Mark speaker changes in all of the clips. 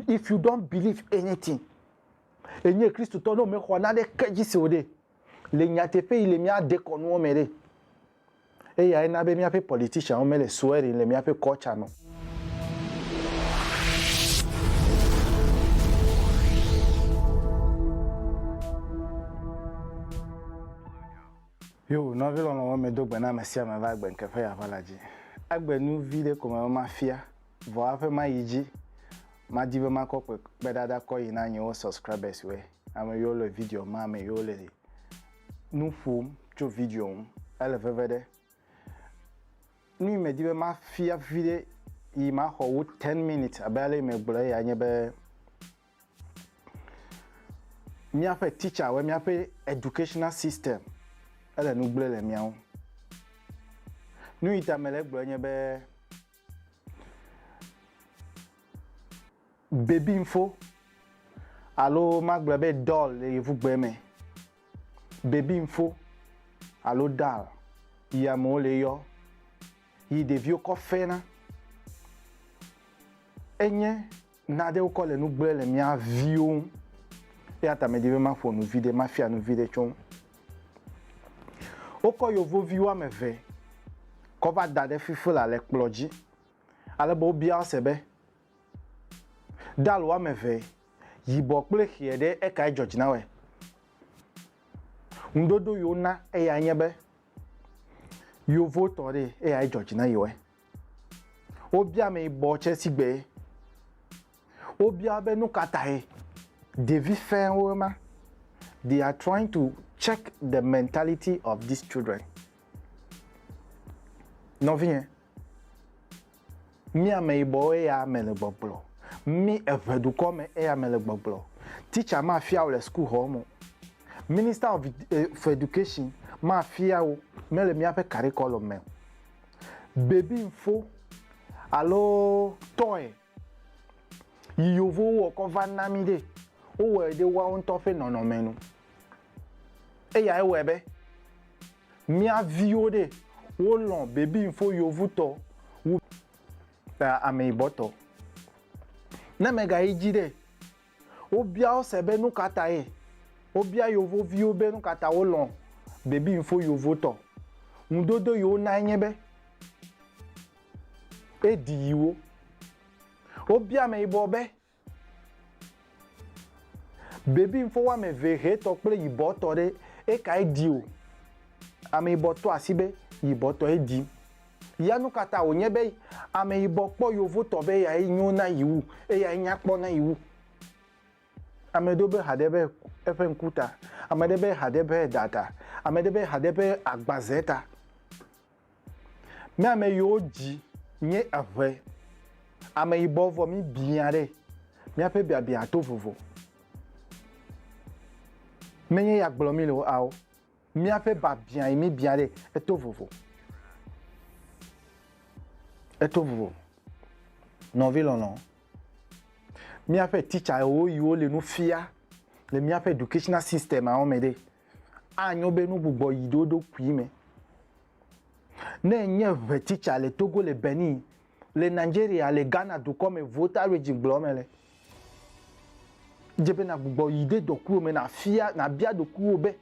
Speaker 1: If you don't believe anything, et ni Christ tono me khona de kaji sode. Le nyate pe ile mi ade kono mere. E ya na be mi ape politician o me le swearing le mi ape culture no. Yo, non velo no me do gbena me sia me va gben ke fe ya valaji. Agbenu vide ko ma fia. Vo ape ma yiji. Ma dive ma ko pe dada ko ina nyi subscribers we. Ame yo le video ma me yo le. Nou fom cho video elle vevede. Nu me dive ma fia vide I ma ho 10 minutes abale me gbole ya nyebe. Mi ape teacher we mi ape educational system. Elle nous blé les miens. Nous y t'amène blé baby info. Allo mag blé doll et vous blé baby info. Allo doll. Il y a mon léo. Il des vieux coffres na. Enye nade au col nous blé les miens vieux. Et à ta me dire ma fo nous vide ma fille nous vide chon. Oko yo vo viwa me ve. Ko va dade fifo la lek ploji. Ale bo bia sebe. Dalwa me ve. Yibo kple hiede e kai George na we. Ndodo yo na e ya nyebe. Yo vo tore e ya George na yo e. Obia me bo che sigbe. Obia be no kata e. Devi fen wo ma. They are trying to check the mentality of these children. Non vient. Mi ame ibo e ya mele gbogbo. Mi evedu kome e ya mele gbogbo. Teacher ma fia o le school home. Minister of for Education ma fia o mele mi ape curriculum me. Baby info. Allo toy. Yovo wo ko vanamide. O we de wa on tofe nono menu. E ya ewebe mi aviode wo lon baby info yo vuto wo ame boto na mega ijide obia o sebe nu kata e obia yo vo vio be nu kata wo lon baby info yo vuto ndodo yo na nyebe e diwo obia me ibobe baby info wa me vehe to ple iboto de e kai dio ame iboto asibe iboto e di yanu kata onyebe ame ibokpo yovo to be ya inyo na yiwu e ya nyakpo na yiwu ame dobe hadebe efe nkuta ame debe hadebe data ame debe hadebe agbazeta me ame yoji nye ave ame ibovo mi biare mi ape bia to vovo menye ya gbolomi lo ao mi a fait ba bien mi bien de eto vovo non vilo non mi a fait teacher o yo le nu fia le mi a fait educational system a o mede anyo be nu gbugbo yidodo kwime na nye ve teacher le Togo le Benin le Nigeria le Ghana do comme voter regime glomele jebe na gbugbo ide dokuo me na fia na bia dokuo be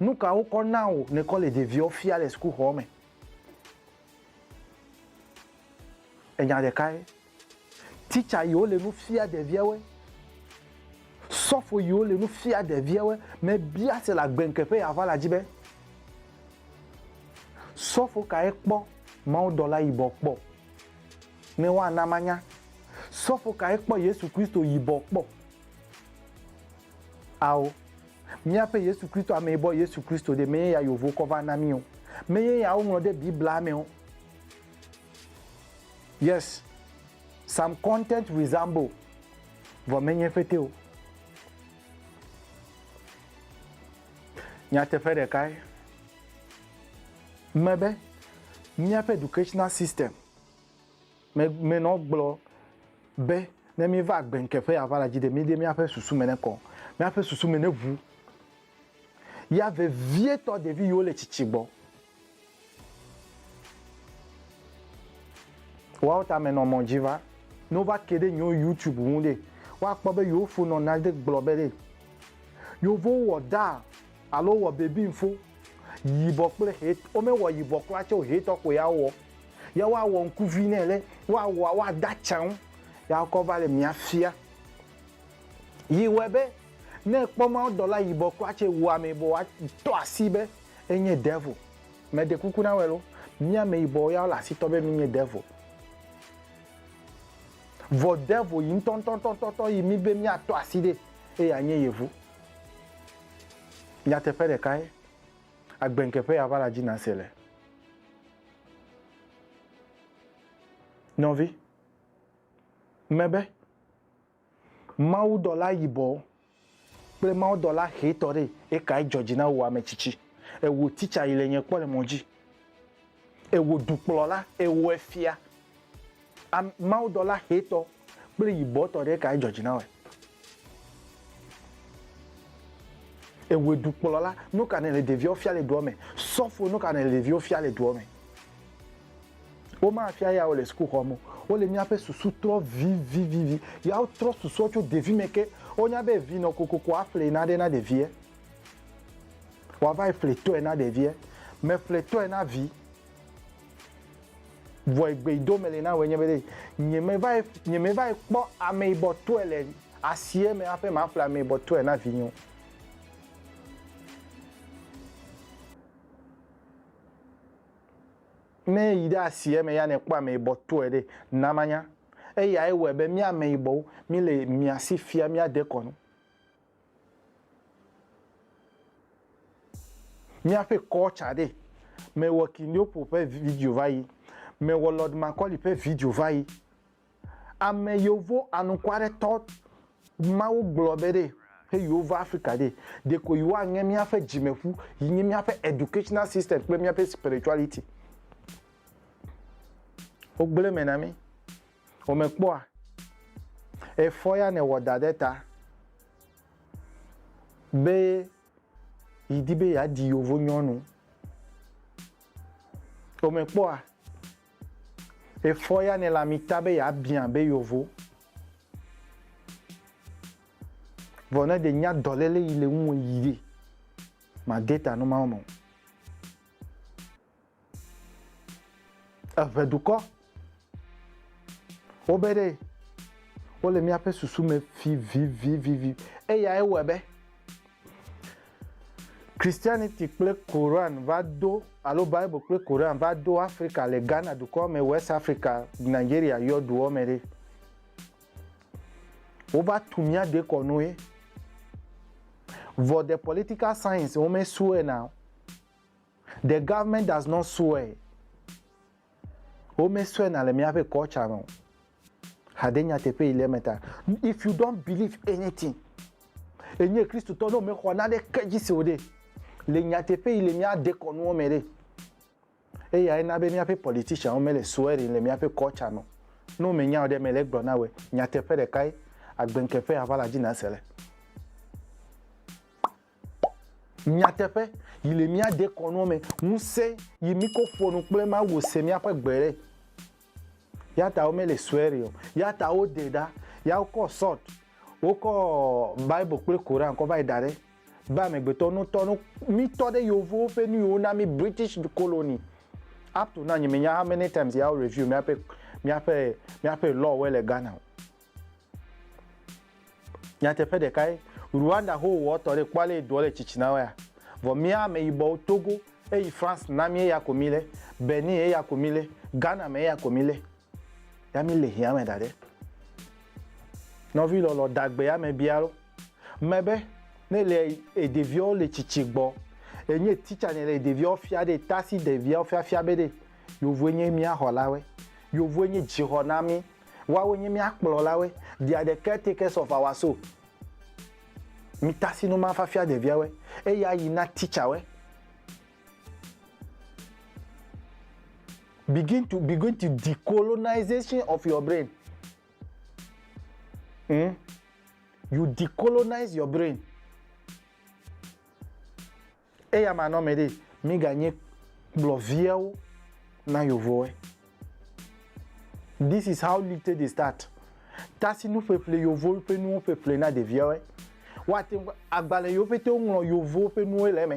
Speaker 1: nuka o kona o ne ko le devio fia le school home enya de kai teacher yo le nu fia de viewe sofo yo le nu fia de viewe me bia se la gbenkepe ava la jibe sofo ka ekpo ma o dola ibo po me wa na manya sofo ka ekpo Yesu Kristo ibo po ao mi ape Yesu Kristo ame bo Yesu Kristo de me ya yovo kova na mi o me ya o de bibla me o yes some content resemble vo menye fete o nya te fere kai mebe mi ape educational system me no glo be ne mi va gbenke fe avala jide mi de mi ape susu mene ko mi ape susu mene vu il y avait vieux temps de vie yo le chichibo wa ta meno monjiva no va kede nyo YouTube wunde wa kpo be yo fu no na de globe de yo vo wo da alo wo baby info yibo pele het o me wo yibo kla che o het ko ya wa wo nku vinele wa da chan ya ko vale miafia yi webe ne kpo ma $1 yibo kla che wo amebo wa to asibe enye devil me de kuku na welo mi ame yibo ya la si to be mi devil vo devil yin ton yi mi be mi ato aside e anye yevu ya te pere kai agbenkepe ya vala jina sele novi mebe mau $1 yibo ple mau $1 hitore e kai Georgina wa mechichi e wo teacher ile yen po le monji e wo duplola e wo efia am mau $1 hito ple yibo tore kai Georgina we e wo duplola no kan le devio fia le do me sofo no kan le devio fia le do me o ma fia ya o le school homo o le mi ape susu trop vi ya o trop susu cho devi meke o nya be vi no kokoko afle na de na devie wa vai fleto na devie me fleto na vi voi gbe do mele na wenye be nye me vai po ame ibo to ele asie me ape ma fla me ibo to na vi nyo ne ida asie me ya ne kwa me ibo to ele namanya e ya ewe be mi ame ibo mi le mi asifia mi adekono mi a fait culture de me wo kinyo pour faire video vai me wo Lord Macaulay fait video vai ame yovo anu kware tot mawo globe de he yovo Africa de ko yo anye mi a fait jimefu yin mi a fait educational system pe mi a fait spirituality o gbele menami o me po e foya ne wo dadeta be idibe ya di yovo nyonu o me po e foya ne la mitabe ya bien be yovo vona de nya dolele ile nwo yire ma data no ma mo aveduko obere o le mi ape susu me vi e ya ewebe Christianity ple Quran va do alo Bible ple Quran va do Africa le Ghana du comme West Africa Nigeria yo do omere o va tumia de konoe for the political science o me swear now the government does not swear o me swear na le mi ave culture no hadenya tepe ile meta if you don't believe anything enye Christ to no me khona de kajisi ode le nyatepe ile mi ade konu o mere e ya na be mi ape politician o me le swear ile mi ape culture no me nya ode me le gbo na we nyatepe de kai agbenkepe avala jina sele nyatepe ile mi ade konu me nse yimi ko fonu ple ma wo se mi ape gbere yata o me le swear yo yata o deda ya ko sort o ko Bible ple Quran ko vai dare ba me gbe tonu mi to de yovo pe ni o na mi British colony up to now you mean how many times you review me ape law well Ghana nyatepe de kai Rwanda ho water de kwale dole chichina wa vo mi ame ibo Togo e France na mi ya komile Benin e ya komile Ghana me ya komile ya mi le hia me dade no vi lo dagbe ya me biaro mebe ne le edevio le chichigbo enye teacher ne le edevio fia de tasi devio fia be de yo voenye mi aholawe yo voenye jihonami wa wenye mi akplolawe they are the caretakers of our soul mi tasi no ma fa fia devia we e ya yina teacher we begin to decolonization of your brain. You decolonize your brain. E ya mano me de mi gagner bloviel na yovo. This is how little they start. tasi nous fait play yovo pe nous fait play na de vieux wate agbale yo pete nglo yovo pe nous ele me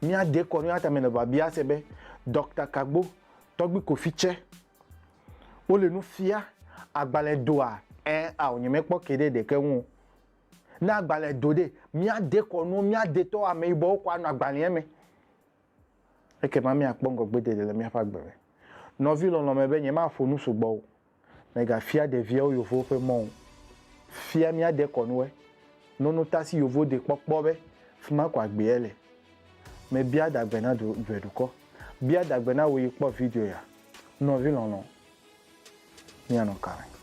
Speaker 1: mi a de ko ni ata me na babia sebe Dr Kagbo togbi Kofiche o le nu fia agbale doa a onyeme po kede de ke won na agbale dode mi a de ko nu mi a de to ame ibo ko anu agbale me e ke ma mi akpongo gbede de le mi afa gbere no vi lo me be nyema fonu sugbo me ga fia de vieux yovo pe mon fia mi a de ko nu nono tasi yovo de pokpo be fuma kwa gbe ele me bia dagbena do veduko bia dagbena wo yipo video ya no vi lo no ni ano kare